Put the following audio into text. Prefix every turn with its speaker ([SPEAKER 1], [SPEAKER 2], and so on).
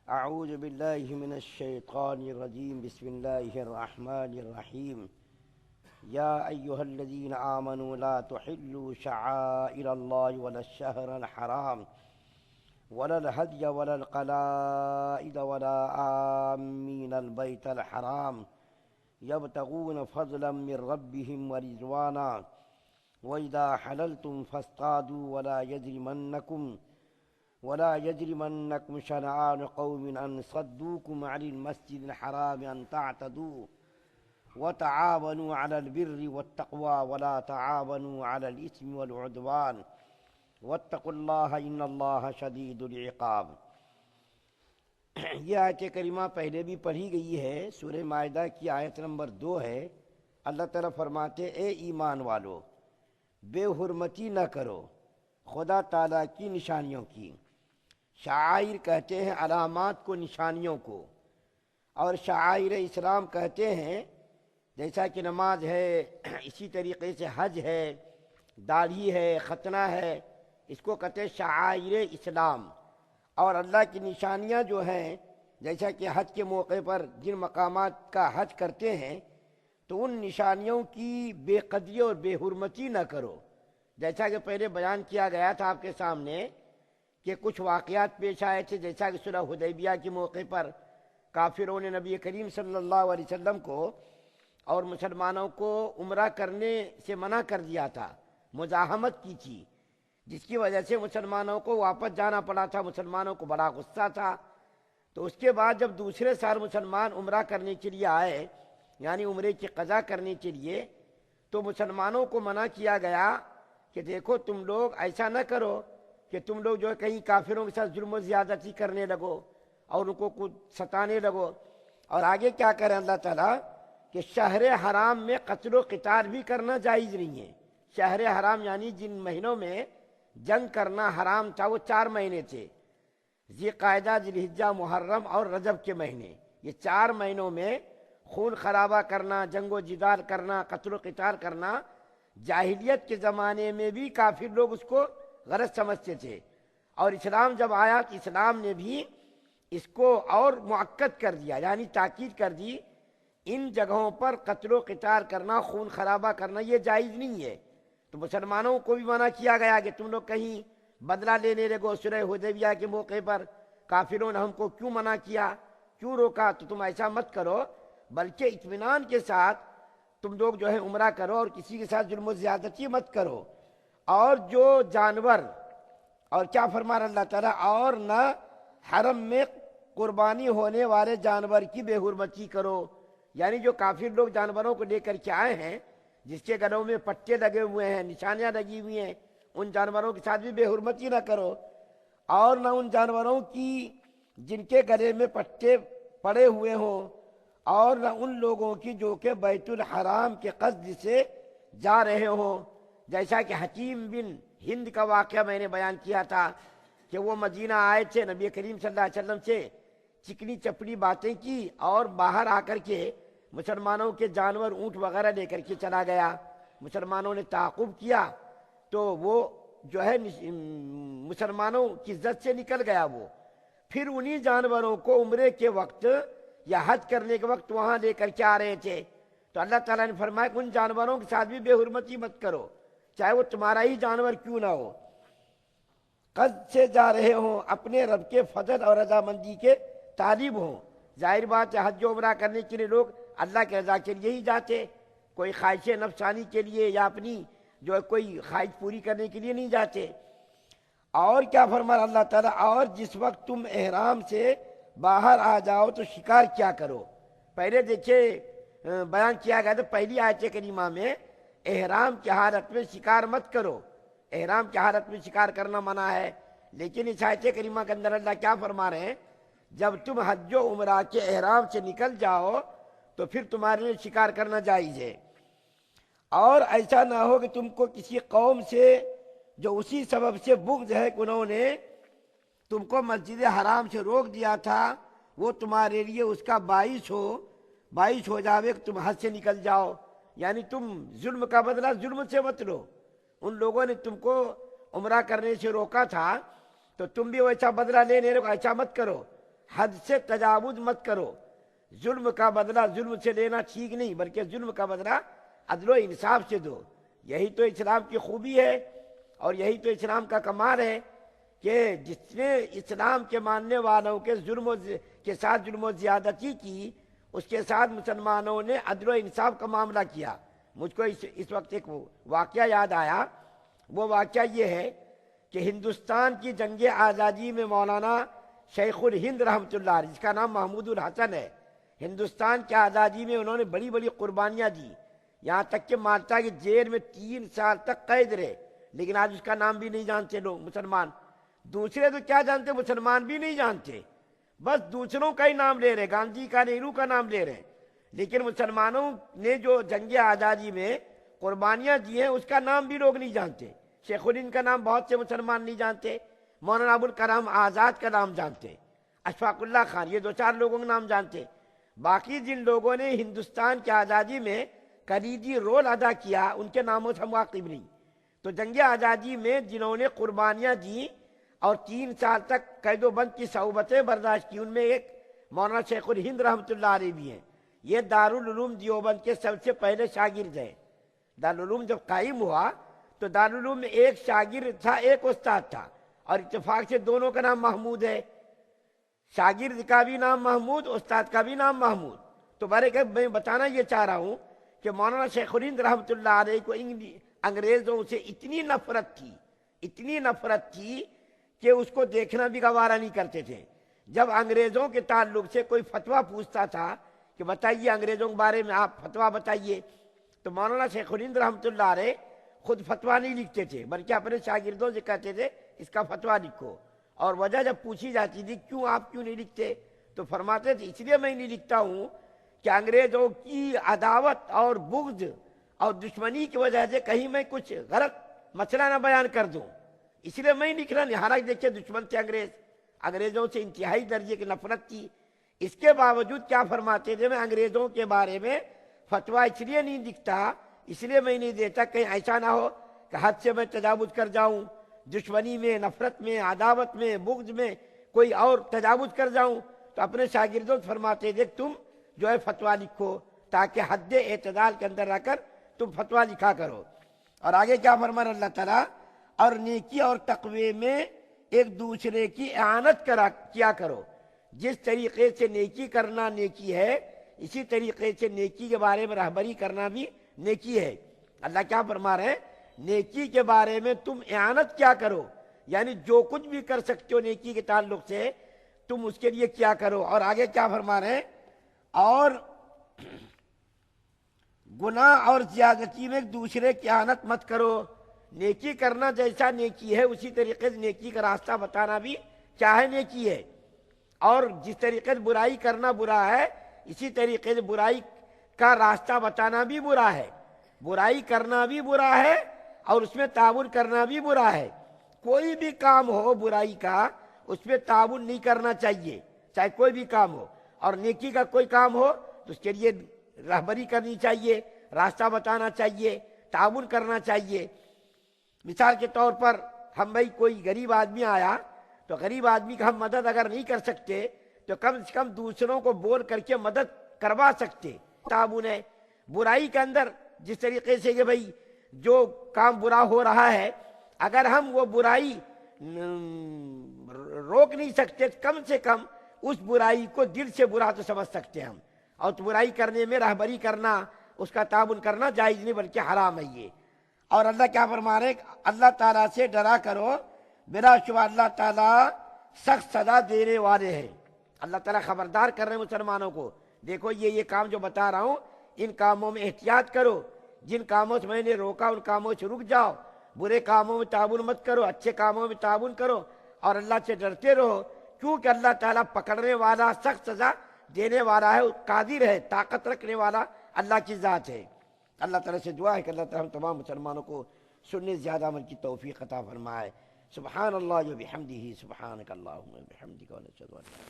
[SPEAKER 1] اعوذ باللہ من الشیطان الرجیم بسم اللہ الرحمن الرحیم یا ایہا الذین آمنوا لا تحلوا شعائر اللہ ولا الشہر الحرام ولا الہدی ولا القلائد ولا آمین البیت الحرام یبتغون فضلا من ربهم ورضوانا وإذا حللتم فاصطادوا ولا يجرمنكم شنآن قوم أن صدوكم عن المسجد الحرام أن تعتدوا وتعاونوا على البر والتقوى ولا تعاونوا على الإثم والعدوان واتقوا الله إن الله شديد العقاب۔ یہ آیت کریمہ پہلے بھی پڑھی گئی ہے، سورہ مائدہ کی آیت نمبر 2 ہے۔ اللہ تعالیٰ فرماتے اے ایمان والو، بے حرمتی نہ کرو خدا تعالیٰ کی نشانیوں کی۔ شعائر کہتے ہیں علامات کو، نشانیوں کو، اور شعائر اسلام کہتے ہیں جیسا کہ نماز ہے، اسی طریقے سے حج ہے، داڑھی ہے، ختنہ ہے، اس کو کہتے ہیں شعائر اسلام۔ اور اللہ کی نشانیاں جو ہیں، جیسا کہ حج کے موقع پر جن مقامات کا حج کرتے ہیں تو ان نشانیوں کی بے قدری اور بے حرمتی نہ کرو۔ جیسا کہ پہلے بیان کیا گیا تھا آپ کے سامنے کہ کچھ واقعات پیش آئے تھے، جیسا کہ صلح حدیبیہ کے موقع پر کافروں نے نبی کریم صلی اللہ علیہ وسلم کو اور مسلمانوں کو عمرہ کرنے سے منع کر دیا تھا، مزاحمت کی تھی، جس کی وجہ سے مسلمانوں کو واپس جانا پڑا تھا۔ مسلمانوں کو بڑا غصہ تھا۔ تو اس کے بعد جب دوسرے سال مسلمان عمرہ کرنے کے لیے آئے، یعنی عمرے کی قضا کرنے کے لیے، تو مسلمانوں کو منع کیا گیا کہ دیکھو تم لوگ ایسا نہ کرو کہ تم لوگ جو ہے کہیں کافروں کے ساتھ ظلم و زیادتی کرنے لگو اور ان کو کچھ ستانے لگو۔ اور آگے کیا کریں اللہ تعالیٰ کہ شہر حرام میں قتل و قتال بھی کرنا جائز نہیں ہے۔ شہر حرام یعنی جن مہینوں میں جنگ کرنا حرام تھا وہ 4 مہینے تھے، ذی قعدہ، ذی الحجہ، محرم اور رجب کے مہینے۔ یہ 4 مہینوں میں خون خرابہ کرنا، جنگ و جدال کرنا، قتل و قتال کرنا، جاہلیت کے زمانے میں بھی کافر لوگ اس کو غلط سمجھتے تھے۔ اور اسلام جب آیا تو اسلام نے بھی اس کو اور مؤکد کر دیا، یعنی تاکید کر دی ان جگہوں پر قتل و قتال کرنا، خون خرابہ کرنا یہ جائز نہیں ہے۔ تو مسلمانوں کو بھی منع کیا گیا کہ تم لوگ کہیں بدلہ لینے لگو۔ صلح حدیبیہ کے موقع پر کافروں نے ہم کو کیوں منع کیا، کیوں روکا، تو تم ایسا مت کرو، بلکہ اطمینان کے ساتھ تم لوگ جو ہے عمرہ کرو اور کسی کے ساتھ ظلم و زیادتی مت کرو۔ اور جو جانور، اور کیا فرما رہا اللہ تعالیٰ، اور نہ حرم میں قربانی ہونے والے جانور کی بے حرمتی کرو۔ یعنی جو کافر لوگ جانوروں کو لے کر کے آئے ہیں، جس کے گلوں میں پٹے لگے ہوئے ہیں، نشانیاں لگی ہوئی ہیں، ان جانوروں کے ساتھ بھی بے حرمتی نہ کرو۔ اور نہ ان جانوروں کی جن کے گلے میں پٹے پڑے ہوئے ہوں، اور نہ ان لوگوں کی جو کہ بیت الحرام کے قصد سے جا رہے ہوں۔ جیسا کہ حکیم بن ہند کا واقعہ میں نے بیان کیا تھا کہ وہ مدینہ آئے تھے، نبی کریم صلی اللہ علیہ وسلم سے چکنی چپڑی باتیں کی اور باہر آ کر کے مسلمانوں کے جانور اونٹ وغیرہ لے کر کے چلا گیا۔ مسلمانوں نے تعاقب کیا تو وہ جو ہے مسلمانوں کی عزت سے نکل گیا۔ وہ پھر انہی جانوروں کو عمرے کے وقت یا حج کرنے کے وقت وہاں لے کر کے آ رہے تھے۔ تو اللہ تعالیٰ نے فرمایا کہ ان جانوروں کے ساتھ بھی بے حرمتی مت کرو، چاہے وہ تمہارا ہی جانور کیوں نہ ہو، قصد سے جا رہے ہوں، اپنے رب کے فضل اور رضامندی کے طالب ہوں۔ ظاہر بات ہے حج و عمرہ کرنے کے لیے لوگ اللہ کے رضا کے لیے ہی جاتے، کوئی خواہش نفسانی کے لیے یا اپنی جو ہے کوئی خواہش پوری کرنے کے لیے نہیں جاتے۔ اور کیا فرمایا اللہ تعالیٰ، اور جس وقت تم احرام سے باہر آ جاؤ تو شکار کیا کرو۔ پہلے دیکھیں بیان کیا گیا تھا پہلی آیت کریمہ میں احرام کی حالت میں شکار مت کرو، احرام کی حالت میں شکار کرنا منع ہے۔ لیکن اس آیت کریمہ کے اندر اللہ کیا فرما رہے ہیں، جب تم حج و عمرہ کے احرام سے نکل جاؤ تو پھر تمہارے لیے شکار کرنا جائز ہے۔ اور ایسا نہ ہو کہ تم کو کسی قوم سے جو اسی سبب سے بغض ہے کہ انہوں نے تم کو مسجد حرام سے روک دیا تھا، وہ تمہارے لیے اس کا باعث ہو جاوے کہ تم حج سے نکل جاؤ۔ یعنی تم ظلم کا بدلہ ظلم سے مت لو۔ ان لوگوں نے تم کو عمرہ کرنے سے روکا تھا تو تم بھی ویسا بدلہ لینے لگو، ایسا مت کرو۔ حد سے تجاوز مت کرو. ظلم کا بدلہ ظلم سے لینا ٹھیک نہیں، بلکہ ظلم کا بدلہ عدل و انصاف سے دو. یہی تو اسلام کی خوبی ہے اور یہی تو اسلام کا کمال ہے کہ جس نے اسلام کے ماننے والوں کے کے ساتھ ظلم و زیادتی کی، اس کے ساتھ مسلمانوں نے عدل و انصاف کا معاملہ کیا. مجھ کو اس وقت ایک واقعہ یاد آیا. وہ واقعہ یہ ہے کہ ہندوستان کی جنگ آزادی میں مولانا شیخ الہند رحمۃ اللہ علیہ، جس کا نام محمود الحسن ہے، ہندوستان کی آزادی میں انہوں نے بڑی بڑی قربانیاں دی. یہاں تک کہ مالٹا کی جیل میں 3 سال تک قید رہے، لیکن آج اس کا نام بھی نہیں جانتے لوگ مسلمان. دوسرے تو کیا جانتے، مسلمان بھی نہیں جانتے، بس دوسروں کا ہی نام لے رہے، گاندھی کا نہرو کا نام لے رہے. لیکن مسلمانوں نے جو جنگ آزادی میں قربانیاں دی ہیں اس کا نام بھی لوگ نہیں جانتے. شیخ الہند کا نام بہت سے مسلمان نہیں جانتے، مولانا ابوالکلام آزاد کا نام جانتے، اشفاق اللہ خان، یہ 2-4 لوگوں کا نام جانتے. باقی جن لوگوں نے ہندوستان کی آزادی میں کلیدی رول ادا کیا ان کے ناموں سے ہم واقف نہیں. تو جنگ آزادی میں جنہوں نے قربانیاں دی اور 3 سال تک قید و بند کی صعوبتیں برداشت کی، ان میں ایک مولانا شیخ الہند رحمۃ اللہ علیہ بھی ہیں. یہ دارالعلوم دیوبند کے سب سے پہلے شاگرد ہیں. دارالعلوم جب قائم ہوا تو دارالعلوم میں ایک شاگرد تھا، ایک استاد تھا، اور اتفاق سے دونوں کا نام محمود ہے. شاگرد کا بھی نام محمود، استاد کا بھی نام محمود. تو میں بتانا یہ چاہ رہا ہوں کہ مولانا شیخ الہند رحمۃ اللہ علیہ کو انگریزوں سے اتنی نفرت تھی کہ اس کو دیکھنا بھی گوارا نہیں کرتے تھے. جب انگریزوں کے تعلق سے کوئی فتویٰ پوچھتا تھا کہ بتائیے انگریزوں کے بارے میں آپ فتویٰ بتائیے، تو مولانا شیخ الہند رحمۃ اللہ علیہ خود فتویٰ نہیں لکھتے تھے، بلکہ اپنے شاگردوں سے کہتے تھے اس کا فتویٰ لکھو. اور وجہ جب پوچھی جاتی تھی آپ کیوں نہیں لکھتے، تو فرماتے تھے اس لیے میں نہیں لکھتا ہوں کہ انگریزوں کی عداوت اور بغض اور دشمنی کی وجہ سے کہیں میں کچھ غلط مسئلہ نہ بیان کر دوں، اس لیے میں نہیں لکھ رہا. حالانکہ دیکھیے دشمن تھے انگریزوں سے انتہائی درجے کی نفرت تھی. اس کے باوجود کیا فرماتے تھے، میں انگریزوں کے بارے میں فتویٰ اس لیے نہیں لکھتا، اس لیے میں نہیں دیتا کہیں ایسا نہ ہو کہ حد سے میں تجاوز کر جاؤں، دشمنی میں، نفرت میں، عداوت میں، بغض میں کوئی اور تجاوز کر جاؤں. تو اپنے شاگردوں سے فرماتے تھے تم جو ہے فتویٰ لکھو تاکہ حد اعتدال کے اندر رہ کر تم فتویٰ لکھا کرو. اور آگے کیا فرمان اللہ تعالیٰ، اور نیکی اور تقوی میں ایک دوسرے کی اعانت کیا کرو. جس طریقے سے نیکی کرنا نیکی ہے، اسی طریقے سے نیکی کے بارے میں رہبری کرنا بھی نیکی ہے. اللہ کیا فرما رہے ہیں، نیکی کے بارے میں تم اعانت کیا کرو، یعنی جو کچھ بھی کر سکتے ہو نیکی کے تعلق سے تم اس کے لیے کیا کرو. اور آگے کیا فرما رہے ہیں، اور گناہ اور زیادتی میں ایک دوسرے کی اعانت مت کرو. نیکی کرنا جیسا نیکی ہے اسی طریقے سے نیکی کا راستہ بتانا بھی چاہے نیکی ہے، اور جس طریقے سے برائی کرنا برا ہے اسی طریقے سے برائی کا راستہ بتانا بھی برا ہے. برائی کرنا بھی برا ہے اور اس میں تعاون کرنا بھی برا ہے. کوئی بھی کام ہو برائی کا اس میں تعاون نہیں کرنا چاہیے، چاہے کوئی بھی کام ہو. اور نیکی کا کوئی کام ہو تو اس کے لیے رہبری کرنی چاہیے، راستہ بتانا چاہیے، تعاون کرنا چاہیے. مثال کے طور پر ہم بھائی کوئی غریب آدمی آیا تو غریب آدمی کا ہم مدد اگر نہیں کر سکتے تو کم سے کم دوسروں کو بول کر کے مدد کروا سکتے، تعاون ہے. برائی کے اندر جس طریقے سے کہ بھائی جو کام برا ہو رہا ہے اگر ہم وہ برائی روک نہیں سکتے، کم سے کم اس برائی کو دل سے برا تو سمجھ سکتے ہم. اور برائی کرنے میں رہبری کرنا، اس کا تعاون کرنا جائز نہیں بلکہ حرام ہے یہ. اور اللہ کیا فرما رہے ہیں، اللہ تعالیٰ سے ڈرا کرو، بلا شبہ اللہ تعالیٰ سخت سزا دینے والے ہیں. اللہ تعالیٰ خبردار کر رہے ہیں مسلمانوں کو، دیکھو یہ کام جو بتا رہا ہوں ان کاموں میں احتیاط کرو، جن کاموں سے میں نے روکا ان کاموں سے رک جاؤ، برے کاموں میں تعاون مت کرو، اچھے کاموں میں تعاون کرو، اور اللہ سے ڈرتے رہو، کیونکہ اللہ تعالیٰ پکڑنے والا، سخت سزا دینے والا ہے، قادر ہے، طاقت رکھنے والا اللہ کی ذات ہے. اللہ تعالیٰ سے دعا ہے کہ اللہ تعالیٰ ہم تمام مسلمانوں کو سننے زیادہ عمل کی توفیق عطا فرمائے. سبحان اللہ و بحمدہ، سبحانک اللہم و بحمدک، و نشہد ان لا